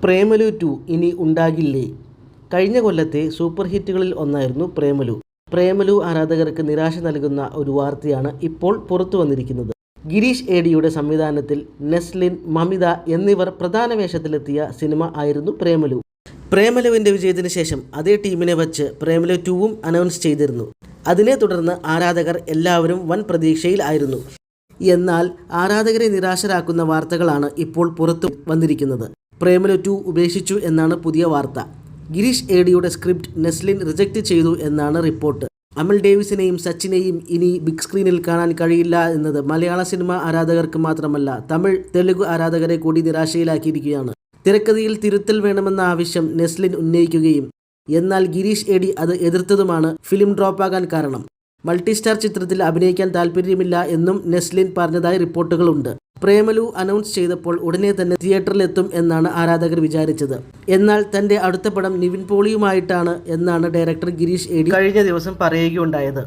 പ്രേമലു 2 ഇനി ഉണ്ടാകില്ലേ? കഴിഞ്ഞ കൊല്ലത്തെ സൂപ്പർ ഹിറ്റുകളിൽ ഒന്നായിരുന്നു പ്രേമലു. പ്രേമലു ആരാധകർക്ക് നിരാശ നൽകുന്ന ഒരു വാർത്തയാണ് ഇപ്പോൾ പുറത്തു വന്നിരിക്കുന്നത്. ഗിരീഷ് ഏടിയുടെ സംവിധാനത്തിൽ നെസ്ലിൻ, മമിത എന്നിവർ പ്രധാന വേഷത്തിലെത്തിയ സിനിമ ആയിരുന്നു പ്രേമലു. പ്രേമലുവിൻ്റെ വിജയത്തിന് ശേഷം അതേ ടീമിനെ വച്ച് പ്രേമലു 2 അനൗൺസ് ചെയ്തിരുന്നു. അതിനെ തുടർന്ന് ആരാധകർ എല്ലാവരും വൻ പ്രതീക്ഷയിൽ ആയിരുന്നു. എന്നാൽ ആരാധകരെ നിരാശരാക്കുന്ന വാർത്തകളാണ് ഇപ്പോൾ പുറത്തു വന്നിരിക്കുന്നത്. പ്രേമലു 2 ഉപേക്ഷിച്ചു എന്നാണ് പുതിയ വാർത്ത. ഗിരീഷ് ഏടിയുടെ സ്ക്രിപ്റ്റ് നെസ്ലിൻ റിജക്റ്റ് ചെയ്തു എന്നാണ് റിപ്പോർട്ട്. അമൽ ഡേവിസിനെയും സച്ചിനെയും ഇനി ബിഗ് സ്ക്രീനിൽ കാണാൻ കഴിയില്ല എന്നത് മലയാള സിനിമ ആരാധകർക്ക് മാത്രമല്ല, തമിഴ്, തെലുഗു ആരാധകരെ കൂടി നിരാശയിലാക്കിയിരിക്കുകയാണ്. തിരക്കഥയിൽ തിരുത്തൽ വേണമെന്ന ആവശ്യം നെസ്ലിൻ ഉന്നയിക്കുകയും എന്നാൽ ഗിരീഷ് ഏടി അത് എതിർത്തതുമാണ് ഫിലിം ഡ്രോപ്പാകാൻ കാരണം. മൾട്ടിസ്റ്റാർ ചിത്രത്തിൽ അഭിനയിക്കാൻ താല്പര്യമില്ല എന്നും നെസ്ലിൻ പറഞ്ഞതായി റിപ്പോർട്ടുകളുണ്ട്. പ്രേമലു അനൗൺസ് ചെയ്തപ്പോൾ ഉടനെ തന്നെ തിയേറ്ററിലെത്തും എന്നാണ് ആരാധകർ വിചാരിച്ചത്. എന്നാൽ തൻ്റെ അടുത്ത പടം നിവിൻ പോളിയുമായിട്ടാണ് എന്നാണ് ഡയറക്ടർ ഗിരീഷ് ഏടി കഴിഞ്ഞ ദിവസം പറയുകയുണ്ടായത്.